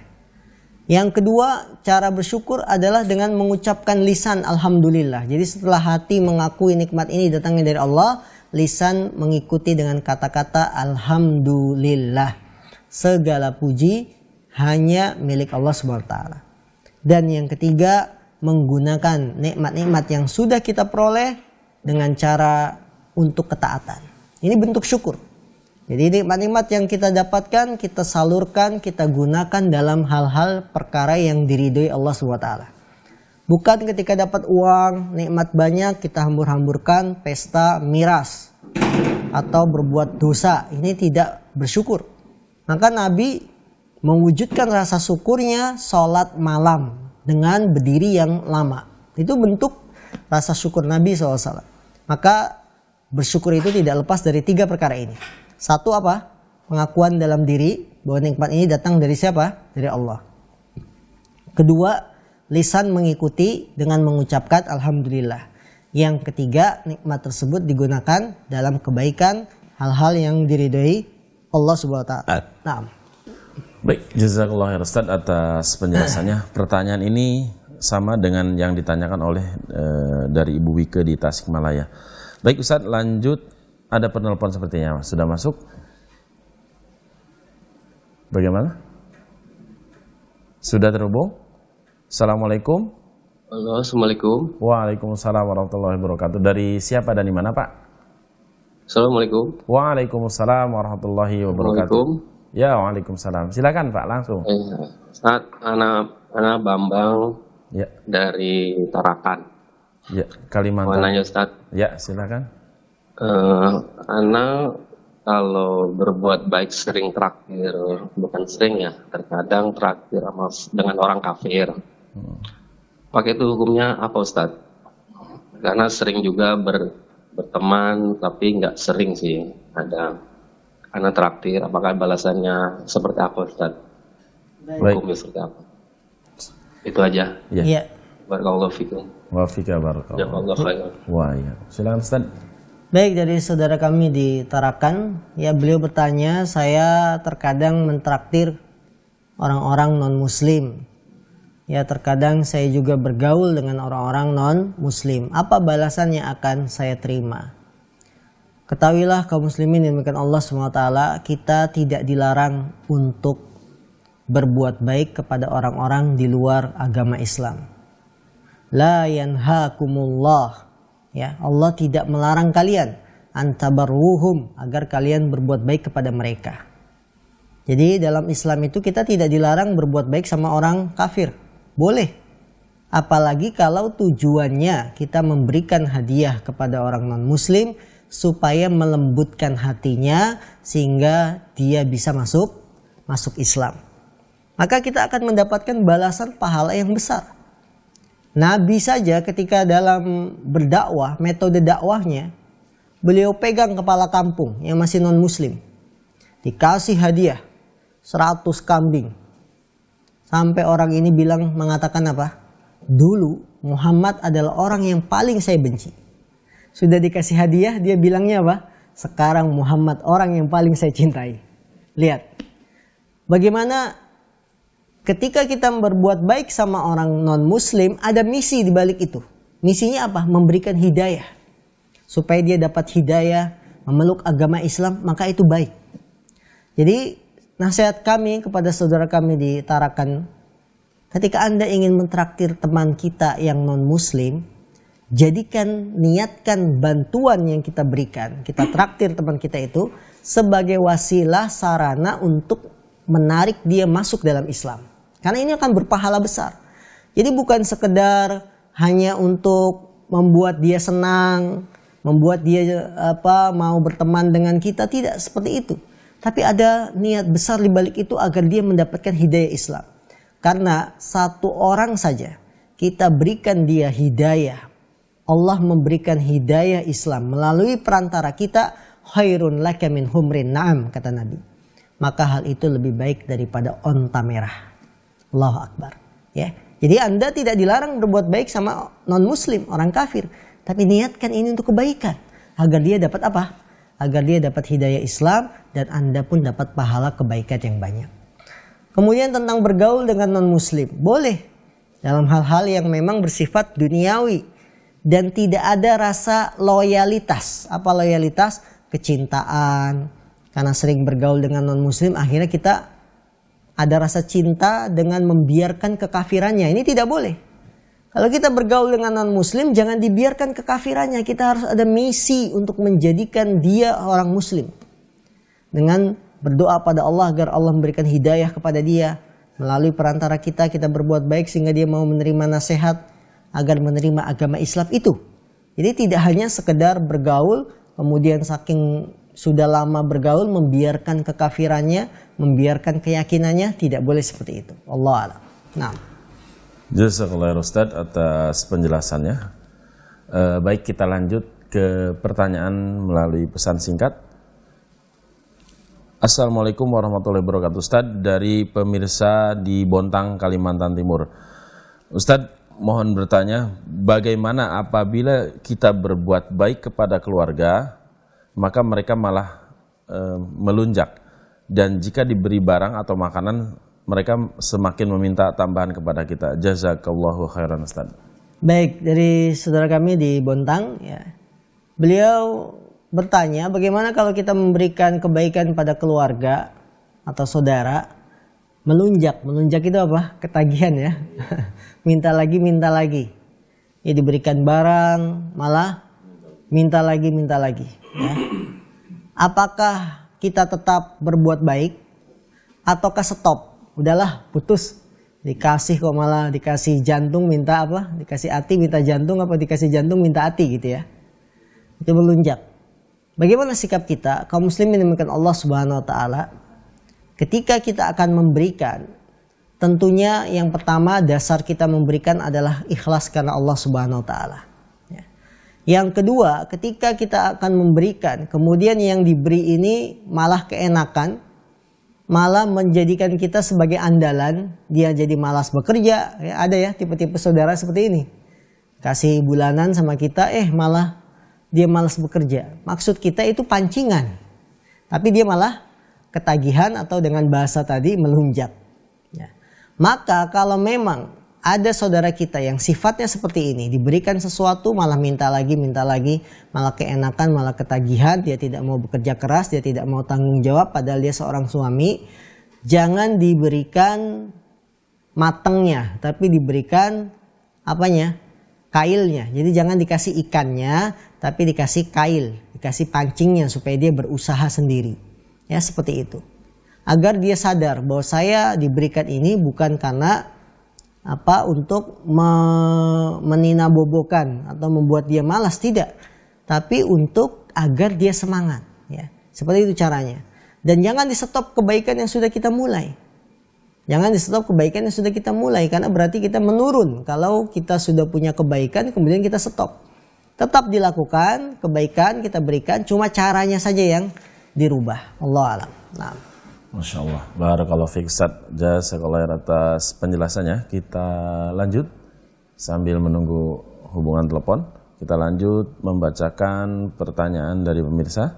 [SPEAKER 2] Yang kedua, cara bersyukur adalah dengan mengucapkan lisan alhamdulillah. Jadi setelah hati mengakui nikmat ini datangnya dari Allah, lisan mengikuti dengan kata-kata alhamdulillah. Segala puji hanya milik Allah SWT. Dan yang ketiga, menggunakan nikmat-nikmat yang sudah kita peroleh dengan cara untuk ketaatan. Ini bentuk syukur. Jadi nikmat-nikmat yang kita dapatkan, kita salurkan, kita gunakan dalam hal-hal perkara yang diridhoi Allah SWT. Bukan ketika dapat uang, nikmat banyak, kita hambur-hamburkan, pesta, miras, atau berbuat dosa. Ini tidak bersyukur. Maka Nabi mewujudkan rasa syukurnya sholat malam dengan berdiri yang lama. Itu bentuk rasa syukur Nabi SAW. Maka bersyukur itu tidak lepas dari 3 perkara ini. Satu apa? Pengakuan dalam diri bahwa nikmat ini datang dari siapa? Dari Allah. Kedua, lisan mengikuti dengan mengucapkan alhamdulillah. Yang ketiga, nikmat tersebut digunakan dalam kebaikan, hal-hal yang diridhoi Allah Subhanahu wa taala. Naam.
[SPEAKER 1] Baik, jazakallahu khairan Ustaz atas penjelasannya. Pertanyaan ini sama dengan yang ditanyakan oleh dari Ibu Wike di Tasikmalaya. Baik Ustaz, lanjut. Ada penelpon sepertinya. Sudah masuk? Bagaimana? Sudah terhubung? Assalamualaikum.
[SPEAKER 3] Halo, Assalamualaikum.
[SPEAKER 1] Waalaikumsalam warahmatullahi wabarakatuh. Dari siapa dan di mana Pak?
[SPEAKER 3] Assalamualaikum.
[SPEAKER 1] Waalaikumsalam warahmatullahi wabarakatuh. Ya, waalaikumsalam. Silakan Pak, langsung.
[SPEAKER 3] Saat anak Bambang
[SPEAKER 1] ya.
[SPEAKER 3] Dari Tarakan.
[SPEAKER 1] Ya, Kalimantan.
[SPEAKER 3] Mau nanya Ustaz.
[SPEAKER 1] Ya, silakan.
[SPEAKER 3] Anak kalau berbuat baik sering traktir, bukan sering ya, terkadang traktir dengan orang kafir. Pakai itu hukumnya apa Ustaz? Karena sering juga berteman, tapi nggak sering sih ada. Karena traktir, apakah balasannya seperti apa Ustaz?
[SPEAKER 1] Baik.
[SPEAKER 3] Hukumnya seperti apa? Itu aja.
[SPEAKER 2] Ya.
[SPEAKER 3] Barakallahu fikum.
[SPEAKER 1] Wa fika barakallah.
[SPEAKER 3] Jazakallahu khairan.
[SPEAKER 1] Wah, ya. Silakan Ustaz.
[SPEAKER 2] Baik, dari saudara kami di Tarakan, ya beliau bertanya, saya terkadang mentraktir orang-orang non-muslim. Ya terkadang saya juga bergaul dengan orang-orang non-muslim. Apa balasan yang akan saya terima? Ketahuilah kaum muslimin yang dimuliakan Allah SWT, kita tidak dilarang untuk berbuat baik kepada orang-orang di luar agama Islam. La yanhakumullah. Ya, Allah tidak melarang kalian antabarruhum, agar kalian berbuat baik kepada mereka. Jadi dalam Islam itu kita tidak dilarang berbuat baik sama orang kafir. Boleh. Apalagi kalau tujuannya kita memberikan hadiah kepada orang non-muslim supaya melembutkan hatinya sehingga dia bisa masuk Islam. Maka kita akan mendapatkan balasan pahala yang besar. Nabi saja ketika dalam berdakwah, metode dakwahnya, beliau pegang kepala kampung yang masih non-muslim. Dikasih hadiah 100 kambing. Sampai orang ini mengatakan apa? Dulu Muhammad adalah orang yang paling saya benci. Sudah dikasih hadiah, dia bilangnya apa? Sekarang Muhammad orang yang paling saya cintai. Lihat. Bagaimana ketika kita berbuat baik sama orang non-muslim, ada misi di balik itu. Misinya apa? Memberikan hidayah. Supaya dia dapat hidayah, memeluk agama Islam, maka itu baik. Jadi nasihat kami kepada saudara kami di Tarakan, ketika Anda ingin mentraktir teman kita yang non-muslim, niatkan bantuan yang kita berikan, kita traktir teman kita itu sebagai wasilah sarana untuk menarik dia masuk dalam Islam. Karena ini akan berpahala besar. Jadi bukan sekedar hanya untuk membuat dia senang, membuat dia mau berteman dengan kita, tidak seperti itu. Tapi ada niat besar di balik itu agar dia mendapatkan hidayah Islam. Karena satu orang saja kita berikan dia hidayah, Allah memberikan hidayah Islam melalui perantara kita, khairun laka min humrin na'am, kata Nabi. Maka hal itu lebih baik daripada onta merah. Allahu Akbar. Ya. Jadi Anda tidak dilarang berbuat baik sama non-muslim, orang kafir. Tapi niatkan ini untuk kebaikan. Agar dia dapat apa? Agar dia dapat hidayah Islam dan Anda pun dapat pahala kebaikan yang banyak. Kemudian tentang bergaul dengan non-muslim. Boleh. Dalam hal-hal yang memang bersifat duniawi. Dan tidak ada rasa loyalitas. Apa loyalitas? Kecintaan. Karena sering bergaul dengan non-muslim, akhirnya kita ada rasa cinta dengan membiarkan kekafirannya. Ini tidak boleh. Kalau kita bergaul dengan non-muslim, jangan dibiarkan kekafirannya. Kita harus ada misi untuk menjadikan dia orang muslim. Dengan berdoa pada Allah agar Allah memberikan hidayah kepada dia. Melalui perantara kita berbuat baik sehingga dia mau menerima nasihat agar menerima agama Islam itu. Jadi tidak hanya sekedar bergaul, kemudian saking sudah lama bergaul membiarkan kekafirannya, membiarkan keyakinannya, tidak boleh seperti itu. Allah a'lam. Nah.
[SPEAKER 1] Jazakallahu Ustaz atas penjelasannya. Baik, kita lanjut ke pertanyaan melalui pesan singkat. Assalamualaikum warahmatullahi wabarakatuh. Ustaz, dari pemirsa di Bontang, Kalimantan Timur. Ustaz, mohon bertanya, bagaimana apabila kita berbuat baik kepada keluarga, maka mereka malah melunjak, dan jika diberi barang atau makanan mereka semakin meminta tambahan kepada kita. Jazakallahu khairan Ustaz.
[SPEAKER 2] Baik, dari saudara kami di Bontang, ya, beliau bertanya bagaimana kalau kita memberikan kebaikan pada keluarga atau saudara melunjak itu apa? Ketagihan, ya. Minta lagi ya, diberikan barang malah minta lagi ya. Apakah kita tetap berbuat baik ataukah stop? Udahlah, putus. Dikasih kok malah dikasih jantung minta apa? Dikasih hati minta jantung, apa dikasih jantung minta hati, gitu ya. Itu melunjak. Bagaimana sikap kita kaum muslimin dimuliakan Allah Subhanahu wa taala ketika kita akan memberikan? Tentunya yang pertama dasar kita memberikan adalah ikhlas karena Allah Subhanahu wa taala. Yang kedua, ketika kita akan memberikan, kemudian yang diberi ini malah keenakan, malah menjadikan kita sebagai andalan, dia jadi malas bekerja. Ya, ada ya tipe-tipe saudara seperti ini. Kasih bulanan sama kita, malah dia malas bekerja. Maksud kita itu pancingan. Tapi dia malah ketagihan atau dengan bahasa tadi melunjak. Ya. Maka kalau memang ada saudara kita yang sifatnya seperti ini, diberikan sesuatu malah minta lagi, malah keenakan, malah ketagihan, dia tidak mau bekerja keras, dia tidak mau tanggung jawab padahal dia seorang suami, jangan diberikan matengnya, tapi diberikan apanya? Kailnya. Jadi jangan dikasih ikannya, tapi dikasih kail, dikasih pancingnya supaya dia berusaha sendiri. Ya, seperti itu. Agar dia sadar bahwa saya diberikan ini bukan karena untuk meninabobokan atau membuat dia malas, tidak, tapi untuk agar dia semangat, ya. Seperti itu caranya. Dan jangan di stop kebaikan yang sudah kita mulai. Jangan di stop kebaikan yang sudah kita mulai, karena berarti kita menurun. Kalau kita sudah punya kebaikan kemudian kita stop. Tetap dilakukan kebaikan kita berikan, cuma caranya saja yang dirubah. Allah alam. Nah.
[SPEAKER 1] Masya Allah, barakallahu fiik Ustaz, jazakallahu khairan atas penjelasannya. Kita lanjut sambil menunggu hubungan telepon. Kita lanjut membacakan pertanyaan dari pemirsa.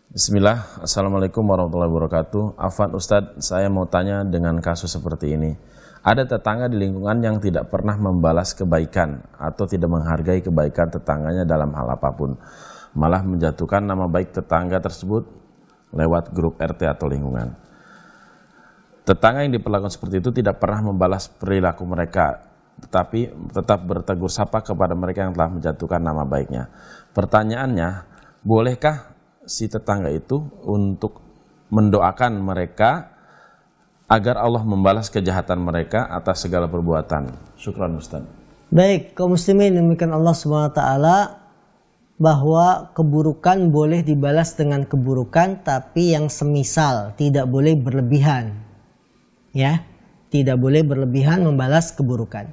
[SPEAKER 1] Bismillah, Assalamualaikum warahmatullahi wabarakatuh. Afwan Ustadz, saya mau tanya dengan kasus seperti ini. Ada tetangga di lingkungan yang tidak pernah membalas kebaikan atau tidak menghargai kebaikan tetangganya dalam hal apapun. Malah menjatuhkan nama baik tetangga tersebut lewat grup RT atau lingkungan. Tetangga yang diperlakukan seperti itu tidak pernah membalas perilaku mereka, tetapi tetap bertegur sapa kepada mereka yang telah menjatuhkan nama baiknya. Pertanyaannya, bolehkah si tetangga itu untuk mendoakan mereka agar Allah membalas kejahatan mereka atas segala perbuatan? Syukran Ustaz.
[SPEAKER 2] Baik, kaum muslimin demikian Allah SWT bahwa keburukan boleh dibalas dengan keburukan, tapi yang semisal, tidak boleh berlebihan. Ya, tidak boleh berlebihan membalas keburukan.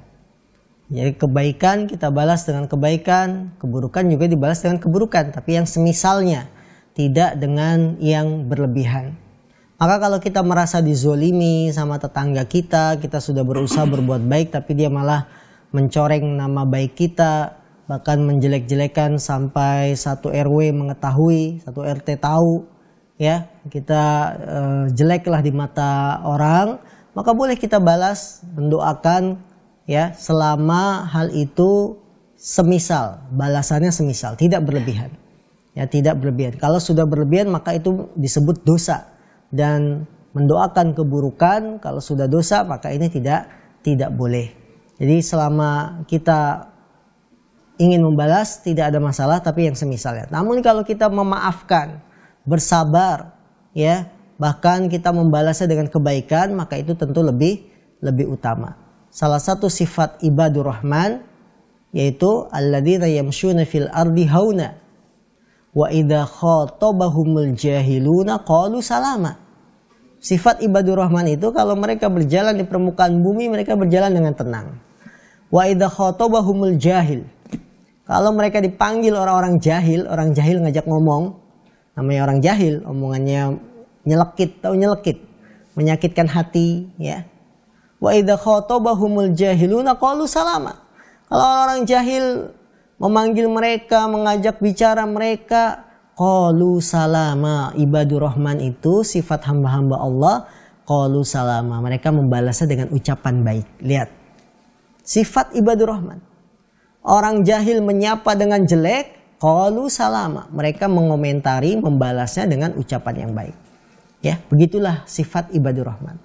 [SPEAKER 2] Jadi kebaikan kita balas dengan kebaikan, keburukan juga dibalas dengan keburukan, tapi yang semisalnya, tidak dengan yang berlebihan. Maka kalau kita merasa dizolimi sama tetangga kita, kita sudah berusaha berbuat baik tapi dia malah mencoreng nama baik kita, bahkan menjelek-jelekan sampai satu RW mengetahui, satu RT tahu, ya kita jeleklah di mata orang, maka boleh kita balas, mendoakan, ya selama hal itu semisal, balasannya semisal, tidak berlebihan, ya tidak berlebihan. Kalau sudah berlebihan maka itu disebut dosa, dan mendoakan keburukan kalau sudah dosa maka ini tidak boleh. Jadi selama kita ingin membalas tidak ada masalah, tapi yang semisalnya. Namun kalau kita memaafkan, bersabar, ya bahkan kita membalasnya dengan kebaikan, maka itu tentu lebih utama. Salah satu sifat ibadur rahman yaitu alladzina yamshuna fil ardi hauna wa idza khatabahumul jahiluna qalu salama. Sifat ibadur rahman itu kalau mereka berjalan di permukaan bumi, mereka berjalan dengan tenang. Wa idza khatabahumul jahil, kalau mereka dipanggil orang jahil ngajak ngomong, namanya orang jahil, omongannya nyelekit, tahu nyelekit, menyakitkan hati, ya. Wa idza khatabahumul jahiluna qalu salama. Kalau orang jahil memanggil mereka, mengajak bicara mereka, qalu salama. Ibadur rahman itu sifat hamba-hamba Allah, qalu salama. Mereka membalasnya dengan ucapan baik. Lihat. Sifat ibadur rahman. Orang jahil menyapa dengan jelek, qalu salama. Mereka mengomentari, membalasnya dengan ucapan yang baik. Ya, begitulah sifat ibadur rahman.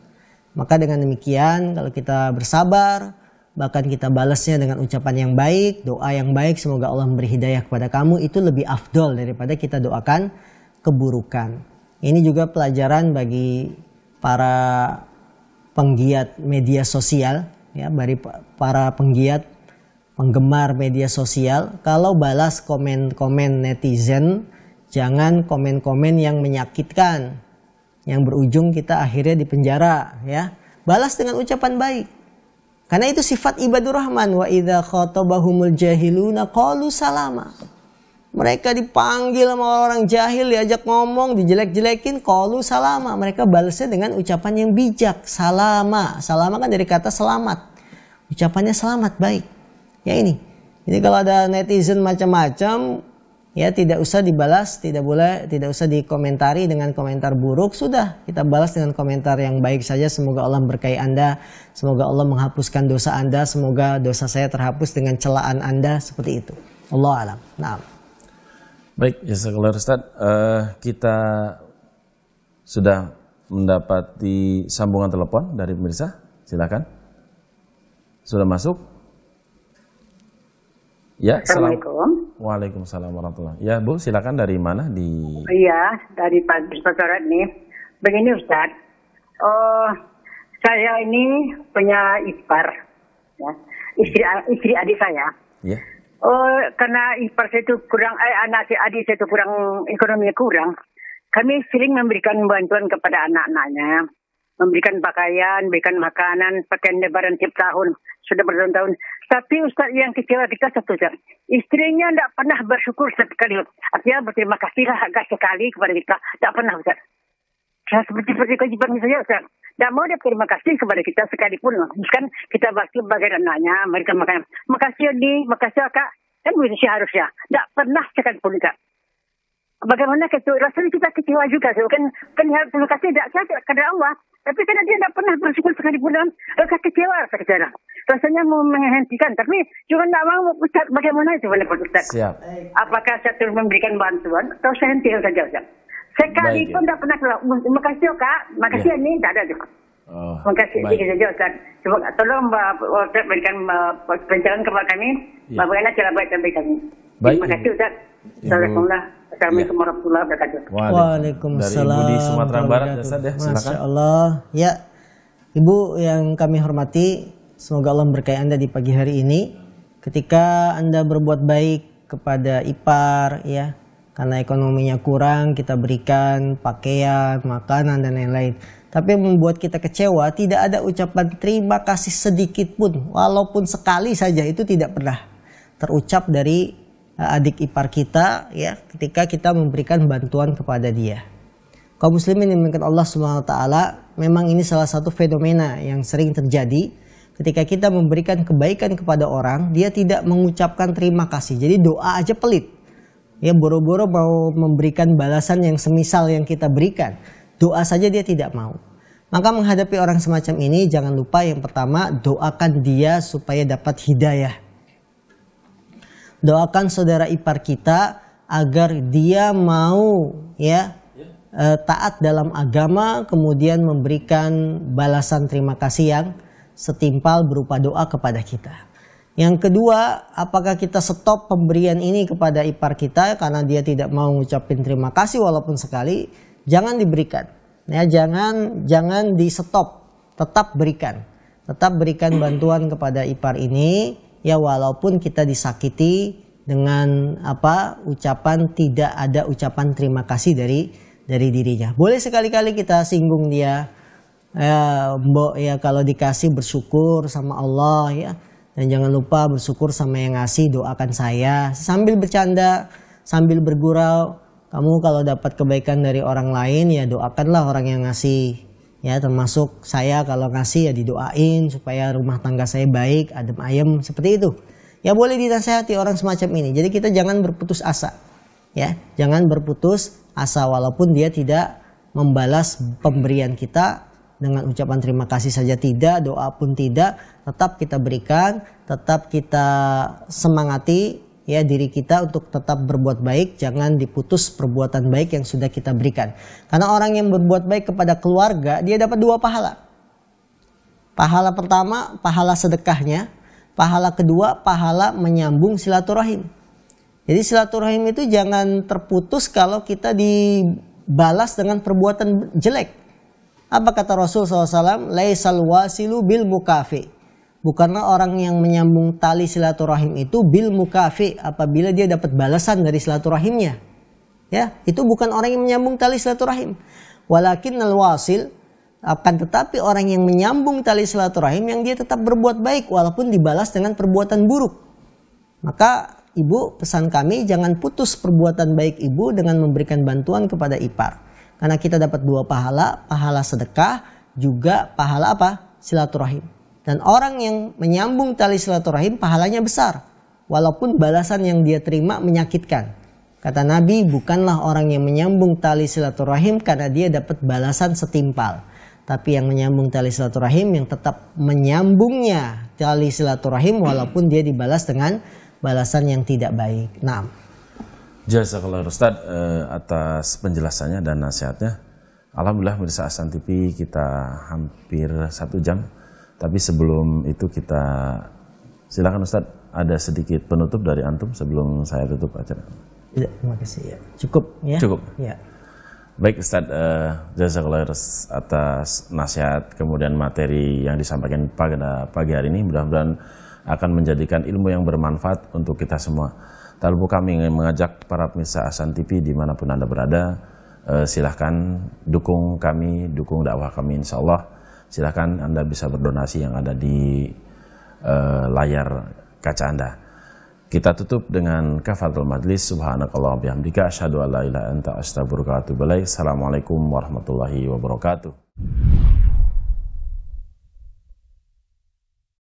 [SPEAKER 2] Maka dengan demikian kalau kita bersabar, bahkan kita balasnya dengan ucapan yang baik, doa yang baik, semoga Allah memberi hidayah kepada kamu, itu lebih afdol daripada kita doakan keburukan. Ini juga pelajaran bagi para penggiat media sosial, ya, bagi para penggemar media sosial. Kalau balas komen-komen netizen, jangan komen-komen yang menyakitkan, yang berujung kita akhirnya dipenjara, ya. Balas dengan ucapan baik. Karena itu sifat ibadur rahman. Wa idza khatabahumul jahiluna qalu salama. Mereka dipanggil sama orang jahil, diajak ngomong, dijelek-jelekin, qalu salama. Mereka balasnya dengan ucapan yang bijak, salama. Salama kan dari kata selamat. Ucapannya selamat, baik. Ya ini kalau ada netizen macam-macam, ya tidak usah dibalas, tidak usah dikomentari dengan komentar buruk. Sudah, kita balas dengan komentar yang baik saja. Semoga Allah berkahi Anda, semoga Allah menghapuskan dosa Anda, semoga dosa saya terhapus dengan celaan Anda, seperti itu. Allah alam. Nah.
[SPEAKER 1] Baik, jazakallah Ustaz. Kita sudah mendapati sambungan telepon dari pemirsa. Silakan. Sudah masuk? Ya,
[SPEAKER 4] Assalamualaikum.
[SPEAKER 1] Waalaikumsalam warahmatullahi. Ya, Bu, silakan dari mana
[SPEAKER 4] Iya, dari Pak Inspektorat nih. Begini Ustaz, saya ini punya ipar, ya, istri adik saya.
[SPEAKER 1] Ya.
[SPEAKER 4] Karena ipar saya itu kurang, anak adik saya itu kurang, ekonominya kurang. Kami sering memberikan bantuan kepada anak-anaknya, memberikan pakaian, memberikan makanan, pakaian lebaran tiap tahun. Sudah bertahun-tahun. Tapi Ustaz, yang kecewa kita satu, Ustaz. Istrinya tidak pernah bersyukur sekali. Artinya berterima kasihlah agak sekali kepada kita. Tidak pernah, Ustaz. Seperti kewajiban saya, Ustaz. Tidak mau dia berterima kasih kepada kita sekalipun. Misalkan kita bakti bagai anaknya, mereka makan. Makasih Adi, makasih Kak. Kan begitu harusnya. Tidak pernah sekalipun, Kak. Bagaimana itu? Rasanya kita kecewa juga. Kan harus terima kasih tidak kepada Allah. Tapi karena dia tidak pernah bersyukur sekalipun, rasa kecewa, rasanya mau menghentikan. Tapi juga tidak mau, Ustaz, bagaimana itu Ustaz?
[SPEAKER 1] Siap.
[SPEAKER 4] Apakah saya terus memberikan bantuan atau saya hentikan saja, Ustaz? Sekali pun tidak pernah keluar. Terima kasih Kak, makasih ini tidak ada juga. Terima kasih saja Ustaz. Coba tolong Ustaz berikan pencerahan kepada kami. Bagaimana cara baik dan baik kami. Terima kasih Ustaz. Assalamualaikum warahmatullahi wabarakatuh.
[SPEAKER 2] Waalaikumsalam.
[SPEAKER 1] Dari Ibu di Sumatera Barat, Ustaz, ya, silakan.
[SPEAKER 2] Masya Allah. Ya, Ibu yang kami hormati, semoga Allah berkahi Anda di pagi hari ini. Ketika Anda berbuat baik kepada ipar, ya, karena ekonominya kurang, kita berikan pakaian, makanan, dan lain-lain. Tapi yang membuat kita kecewa, tidak ada ucapan terima kasih sedikit pun, walaupun sekali saja, itu tidak pernah terucap dari adik ipar kita, ya, ketika kita memberikan bantuan kepada dia. Kaum muslimin yang dimuliakan Allah Subhanahu wa taala, memang ini salah satu fenomena yang sering terjadi ketika kita memberikan kebaikan kepada orang, dia tidak mengucapkan terima kasih. Jadi doa aja pelit. Ya, boro-boro mau memberikan balasan yang semisal yang kita berikan. Doa saja dia tidak mau. Maka menghadapi orang semacam ini, jangan lupa yang pertama, doakan dia supaya dapat hidayah. Doakan saudara ipar kita agar dia mau, ya, taat dalam agama, kemudian memberikan balasan terima kasih yang setimpal berupa doa kepada kita. Yang kedua, apakah kita stop pemberian ini kepada ipar kita karena dia tidak mau ngucapin terima kasih walaupun sekali? Jangan diberikan, ya, jangan di stop, tetap berikan bantuan kepada ipar ini. Ya, walaupun kita disakiti dengan ucapan, tidak ada ucapan terima kasih dari dirinya. Boleh sekali-kali kita singgung dia, ya, Mbok, ya, kalau dikasih bersyukur sama Allah, ya, dan jangan lupa bersyukur sama yang ngasih, doakan saya, sambil bercanda, sambil bergurau. Kamu kalau dapat kebaikan dari orang lain, ya doakanlah orang yang ngasih. Ya, termasuk saya kalau ngasih ya didoain supaya rumah tangga saya baik, adem ayem, seperti itu. Ya, boleh dinasihati orang semacam ini. Jadi kita jangan berputus asa. Ya, jangan berputus asa walaupun dia tidak membalas pemberian kita dengan ucapan terima kasih saja tidak, doa pun tidak, tetap kita berikan, tetap kita semangati, ya, diri kita untuk tetap berbuat baik, jangan diputus perbuatan baik yang sudah kita berikan. Karena orang yang berbuat baik kepada keluarga, dia dapat 2 pahala. Pahala pertama, pahala sedekahnya. Pahala kedua, pahala menyambung silaturahim. Jadi silaturahim itu jangan terputus kalau kita dibalas dengan perbuatan jelek. Apa kata Rasul SAW? Laisal wasilu bil mukafi. Bukanlah orang yang menyambung tali silaturahim itu bil mukafi, apabila dia dapat balasan dari silaturahimnya. Ya, itu bukan orang yang menyambung tali silaturahim. Walakinnal wasil, akan tetapi orang yang menyambung tali silaturahim yang dia tetap berbuat baik walaupun dibalas dengan perbuatan buruk. Maka Ibu, pesan kami jangan putus perbuatan baik ibu dengan memberikan bantuan kepada ipar. Karena kita dapat 2 pahala, pahala sedekah, juga pahala apa? Silaturahim. Dan orang yang menyambung tali silaturahim pahalanya besar. Walaupun balasan yang dia terima menyakitkan. Kata Nabi, bukanlah orang yang menyambung tali silaturahim karena dia dapat balasan setimpal. Tapi yang menyambung tali silaturahim yang tetap menyambungnya tali silaturahim walaupun dia dibalas dengan balasan yang tidak baik. Nah,
[SPEAKER 1] Jazakallah Ustaz atas penjelasannya dan nasihatnya. Alhamdulillah pemirsa Ahsan TV kita hampir 1 jam. Tapi sebelum itu kita silakan Ustaz, ada sedikit penutup dari antum sebelum saya tutup acara.
[SPEAKER 2] Tidak, terima kasih ya. Cukup ya.
[SPEAKER 1] Cukup.
[SPEAKER 2] Ya.
[SPEAKER 1] Baik Ustaz, jazakallah atas nasihat kemudian materi yang disampaikan pada pagi hari ini. Mudah-mudahan akan menjadikan ilmu yang bermanfaat untuk kita semua. Tak lupa kami ingin mengajak para pemirsa Ahsan TV dimanapun Anda berada, silahkan dukung kami, dukung dakwah kami insya Allah. Silahkan Anda bisa berdonasi yang ada di layar kaca Anda. Kita tutup dengan kafaratul majlis. Subhanakallah bihamdika asyhadu an la ilaha illa anta astaghfiruka wa atubu ilaik. Assalamualaikum warahmatullahi wabarakatuh.